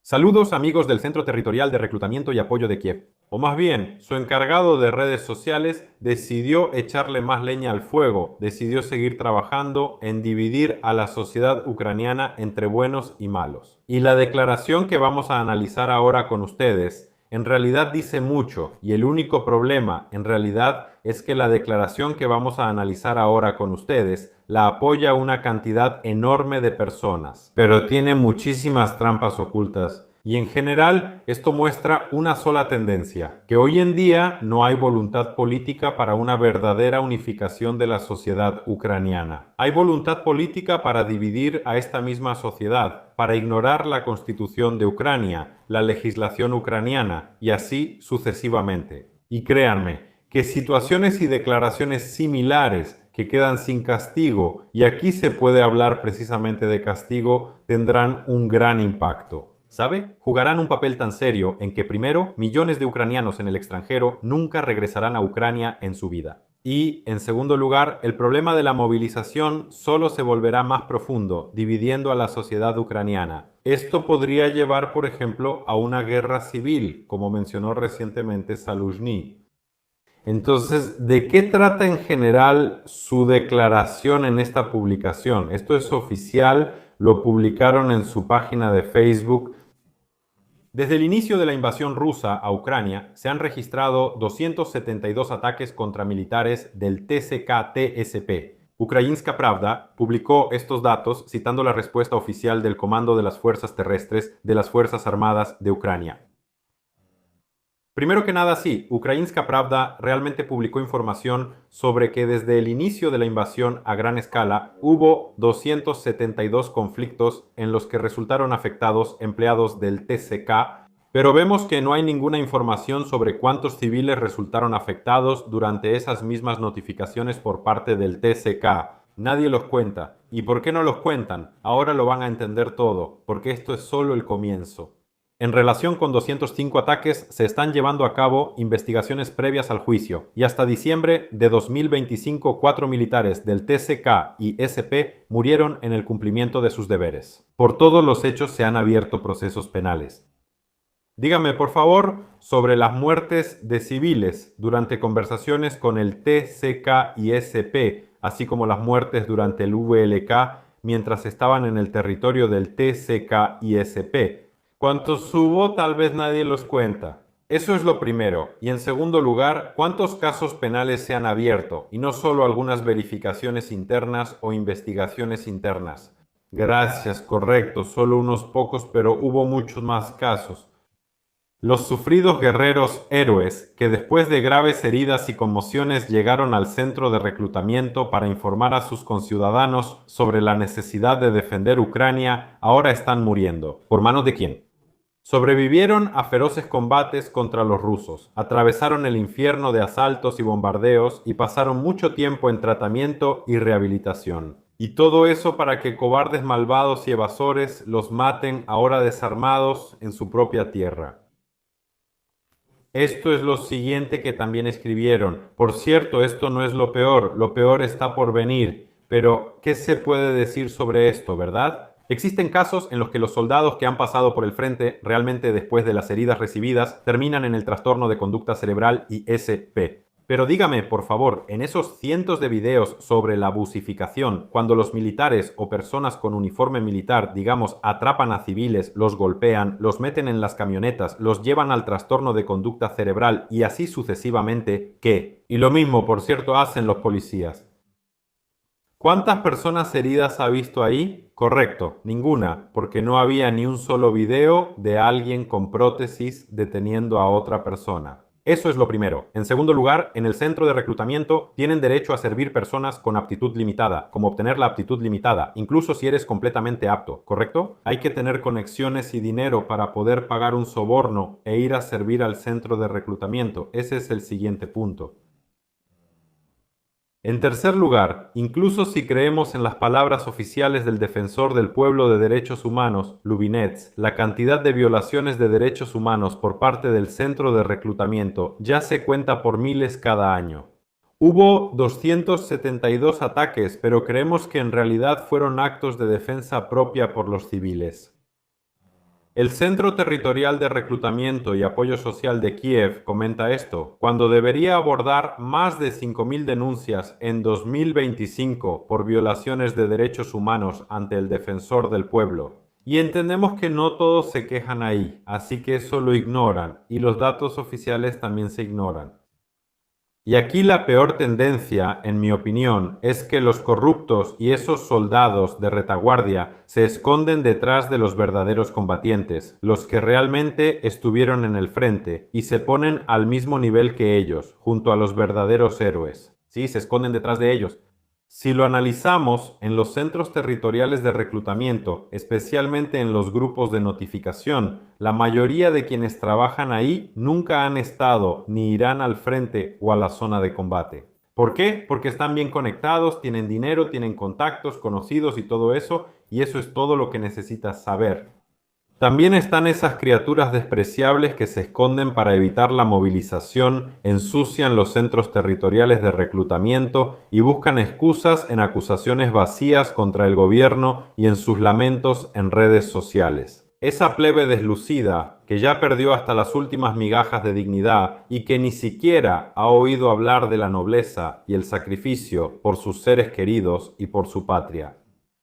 Saludos amigos del Centro Territorial de Reclutamiento y Apoyo de Kiev. O más bien, su encargado de redes sociales decidió echarle más leña al fuego, decidió seguir trabajando en dividir a la sociedad ucraniana entre buenos y malos. Y la declaración que vamos a analizar ahora con ustedes en realidad dice mucho, y el único problema en realidad es que la declaración que vamos a analizar ahora con ustedes la apoya una cantidad enorme de personas, pero tiene muchísimas trampas ocultas. Y en general esto muestra una sola tendencia, que hoy en día no hay voluntad política para una verdadera unificación de la sociedad ucraniana. Hay voluntad política para dividir a esta misma sociedad, para ignorar la constitución de Ucrania, la legislación ucraniana y así sucesivamente. Y créanme, que situaciones y declaraciones similares que quedan sin castigo, y aquí se puede hablar precisamente de castigo, tendrán un gran impacto. ¿Sabe? Jugarán un papel tan serio en que primero, millones de ucranianos en el extranjero nunca regresarán a Ucrania en su vida. Y, en segundo lugar, el problema de la movilización solo se volverá más profundo, dividiendo a la sociedad ucraniana. Esto podría llevar, por ejemplo, a una guerra civil, como mencionó recientemente Zaluzhny. Entonces, ¿de qué trata en general su declaración en esta publicación? Esto es oficial, lo publicaron en su página de Facebook. Desde el inicio de la invasión rusa a Ucrania, se han registrado 272 ataques contra militares del TCK-TSP. Ukrainska Pravda publicó estos datos citando la respuesta oficial del Comando de las Fuerzas Terrestres de las Fuerzas Armadas de Ucrania. Primero que nada, sí, Ukrainska Pravda realmente publicó información sobre que desde el inicio de la invasión a gran escala hubo 272 conflictos en los que resultaron afectados empleados del TCK, pero vemos que no hay ninguna información sobre cuántos civiles resultaron afectados durante esas mismas notificaciones por parte del TCK. Nadie los cuenta. ¿Y por qué no los cuentan? Ahora lo van a entender todo, porque esto es solo el comienzo. En relación con 205 ataques, se están llevando a cabo investigaciones previas al juicio y hasta diciembre de 2025 4 militares del TCK y SP murieron en el cumplimiento de sus deberes. Por todos los hechos se han abierto procesos penales. Dígame, por favor, sobre las muertes de civiles durante conversaciones con el TCK y SP, así como las muertes durante el VLK mientras estaban en el territorio del TCK y SP. ¿Cuántos hubo? Tal vez nadie los cuenta. Eso es lo primero. Y en segundo lugar, ¿cuántos casos penales se han abierto? Y no solo algunas verificaciones internas o investigaciones internas. Gracias, correcto, solo unos pocos, pero hubo muchos más casos. Los sufridos guerreros héroes que después de graves heridas y conmociones llegaron al centro de reclutamiento para informar a sus conciudadanos sobre la necesidad de defender Ucrania, ahora están muriendo. ¿Por manos de quién? Sobrevivieron a feroces combates contra los rusos, atravesaron el infierno de asaltos y bombardeos y pasaron mucho tiempo en tratamiento y rehabilitación. Y todo eso para que cobardes malvados y evasores los maten ahora desarmados en su propia tierra. Esto es lo siguiente que también escribieron. Por cierto, esto no es lo peor está por venir. Pero, ¿qué se puede decir sobre esto, verdad? Existen casos en los que los soldados que han pasado por el frente, realmente después de las heridas recibidas, terminan en el trastorno de conducta cerebral y SP. Pero dígame, por favor, en esos cientos de videos sobre la busificación, cuando los militares o personas con uniforme militar, digamos, atrapan a civiles, los golpean, los meten en las camionetas, los llevan al trastorno de conducta cerebral y así sucesivamente, ¿qué? Y lo mismo, por cierto, hacen los policías. ¿Cuántas personas heridas ha visto ahí? Correcto, ninguna, porque no había ni un solo video de alguien con prótesis deteniendo a otra persona. Eso es lo primero. En segundo lugar, en el centro de reclutamiento tienen derecho a servir personas con aptitud limitada, como obtener la aptitud limitada, incluso si eres completamente apto, ¿correcto? Hay que tener conexiones y dinero para poder pagar un soborno e ir a servir al centro de reclutamiento. Ese es el siguiente punto. En tercer lugar, incluso si creemos en las palabras oficiales del defensor del pueblo de derechos humanos, Lubinets, la cantidad de violaciones de derechos humanos por parte del centro de reclutamiento ya se cuenta por miles cada año. Hubo 272 ataques, pero creemos que en realidad fueron actos de defensa propia por los civiles. El Centro Territorial de Reclutamiento y Apoyo Social de Kiev comenta esto, cuando debería abordar más de 5.000 denuncias en 2025 por violaciones de derechos humanos ante el Defensor del Pueblo. Y entendemos que no todos se quejan ahí, así que eso lo ignoran y los datos oficiales también se ignoran. Y aquí la peor tendencia, en mi opinión, es que los corruptos y esos soldados de retaguardia se esconden detrás de los verdaderos combatientes, los que realmente estuvieron en el frente, y se ponen al mismo nivel que ellos, junto a los verdaderos héroes. Sí, se esconden detrás de ellos. Si lo analizamos, en los centros territoriales de reclutamiento, especialmente en los grupos de notificación, la mayoría de quienes trabajan ahí nunca han estado ni irán al frente o a la zona de combate. ¿Por qué? Porque están bien conectados, tienen dinero, tienen contactos, conocidos y todo eso, y eso es todo lo que necesitas saber. También están esas criaturas despreciables que se esconden para evitar la movilización, ensucian los centros territoriales de reclutamiento y buscan excusas en acusaciones vacías contra el gobierno y en sus lamentos en redes sociales. Esa plebe deslucida, que ya perdió hasta las últimas migajas de dignidad y que ni siquiera ha oído hablar de la nobleza y el sacrificio por sus seres queridos y por su patria.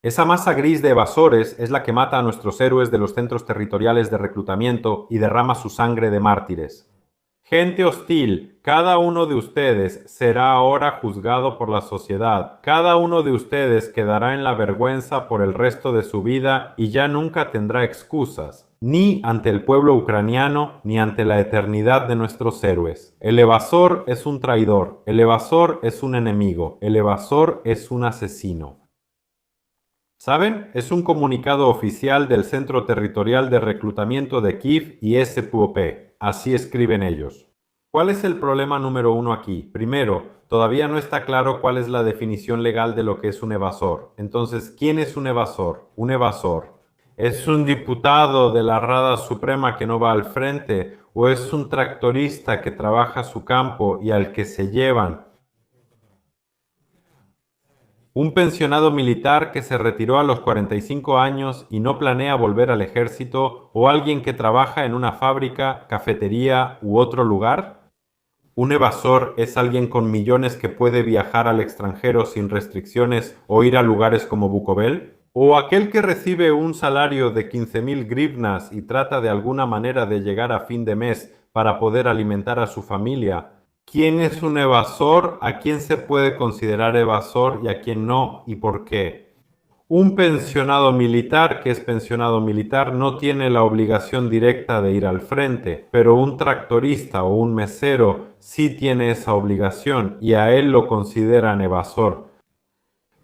Esa masa gris de evasores es la que mata a nuestros héroes de los centros territoriales de reclutamiento y derrama su sangre de mártires. Gente hostil, cada uno de ustedes será ahora juzgado por la sociedad. Cada uno de ustedes quedará en la vergüenza por el resto de su vida y ya nunca tendrá excusas, ni ante el pueblo ucraniano, ni ante la eternidad de nuestros héroes. El evasor es un traidor, el evasor es un enemigo, el evasor es un asesino. ¿Saben? Es un comunicado oficial del Centro Territorial de Reclutamiento de Kiev y SPOP. Así escriben ellos. ¿Cuál es el problema número uno aquí? Primero, todavía no está claro cuál es la definición legal de lo que es un evasor. Entonces, ¿quién es un evasor? Un evasor. ¿Es un diputado de la Rada Suprema que no va al frente? ¿O es un tractorista que trabaja su campo y al que se llevan? Un pensionado militar que se retiró a los 45 años y no planea volver al ejército, o alguien que trabaja en una fábrica, cafetería u otro lugar. Un evasor es alguien con millones que puede viajar al extranjero sin restricciones o ir a lugares como Bukovel. O aquel que recibe un salario de 15.000 grivnas y trata de alguna manera de llegar a fin de mes para poder alimentar a su familia. ¿Quién es un evasor? ¿A quién se puede considerar evasor y a quién no? ¿Y por qué? Un pensionado militar que es pensionado militar no tiene la obligación directa de ir al frente, pero un tractorista o un mesero sí tiene esa obligación y a él lo consideran evasor.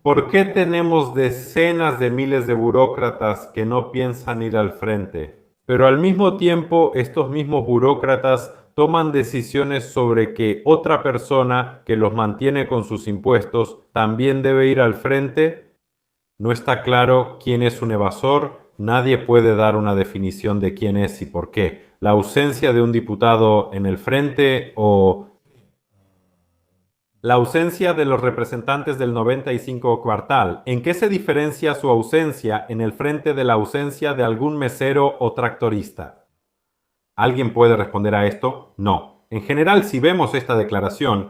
¿Por qué tenemos decenas de miles de burócratas que no piensan ir al frente? Pero al mismo tiempo, estos mismos burócratas toman decisiones sobre que otra persona que los mantiene con sus impuestos también debe ir al frente. No está claro quién es un evasor, nadie puede dar una definición de quién es y por qué. La ausencia de un diputado en el frente o la ausencia de los representantes del 95 cuartal. ¿En qué se diferencia su ausencia en el frente de la ausencia de algún mesero o tractorista? ¿Alguien puede responder a esto? No. En general, si vemos esta declaración,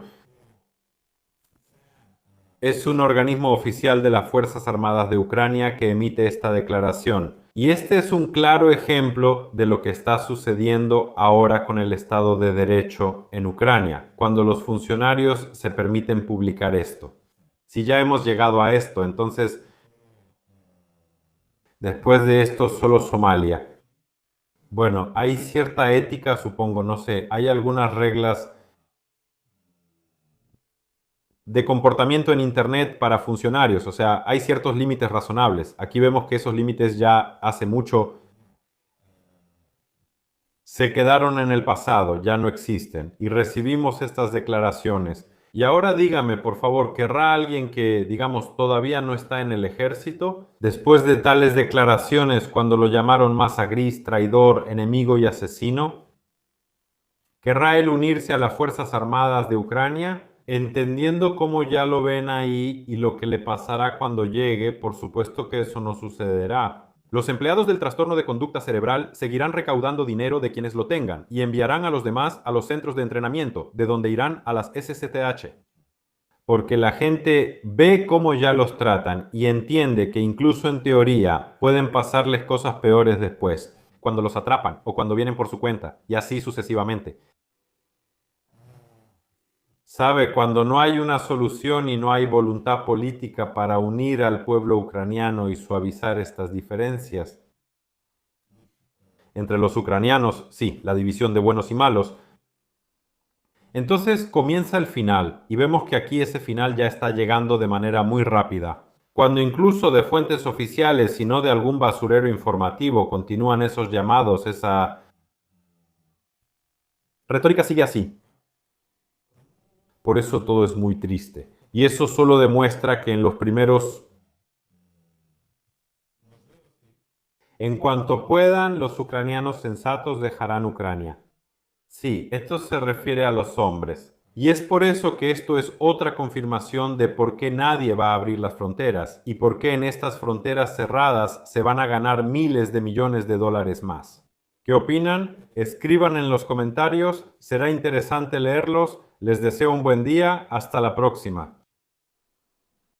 es un organismo oficial de las Fuerzas Armadas de Ucrania que emite esta declaración. Y este es un claro ejemplo de lo que está sucediendo ahora con el Estado de Derecho en Ucrania, cuando los funcionarios se permiten publicar esto. Si ya hemos llegado a esto, entonces, después de esto, solo Somalia. Bueno, hay cierta ética, supongo, no sé, hay algunas reglas de comportamiento en Internet para funcionarios, o sea, hay ciertos límites razonables. Aquí vemos que esos límites ya hace mucho se quedaron en el pasado, ya no existen, y recibimos estas declaraciones. Y ahora dígame, por favor, ¿querrá alguien que, digamos, todavía no está en el ejército, después de tales declaraciones cuando lo llamaron masa gris, traidor, enemigo y asesino? ¿Querrá él unirse a las Fuerzas Armadas de Ucrania? Entendiendo cómo ya lo ven ahí y lo que le pasará cuando llegue, por supuesto que eso no sucederá. Los empleados del trastorno de conducta cerebral seguirán recaudando dinero de quienes lo tengan y enviarán a los demás a los centros de entrenamiento, de donde irán a las SCTH. Porque la gente ve cómo ya los tratan y entiende que incluso en teoría pueden pasarles cosas peores después, cuando los atrapan o cuando vienen por su cuenta, y así sucesivamente. Sabe, cuando no hay una solución y no hay voluntad política para unir al pueblo ucraniano y suavizar estas diferencias, entre los ucranianos, sí, la división de buenos y malos, entonces comienza el final y vemos que aquí ese final ya está llegando de manera muy rápida. Cuando incluso de fuentes oficiales y no de algún basurero informativo continúan esos llamados, esa retórica sigue así. Por eso todo es muy triste. Y eso solo demuestra que en los primeros... En cuanto puedan, los ucranianos sensatos dejarán Ucrania. Sí, esto se refiere a los hombres. Y es por eso que esto es otra confirmación de por qué nadie va a abrir las fronteras y por qué en estas fronteras cerradas se van a ganar miles de millones de dólares más. ¿Qué opinan? Escriban en los comentarios, será interesante leerlos. Les deseo un buen día, hasta la próxima.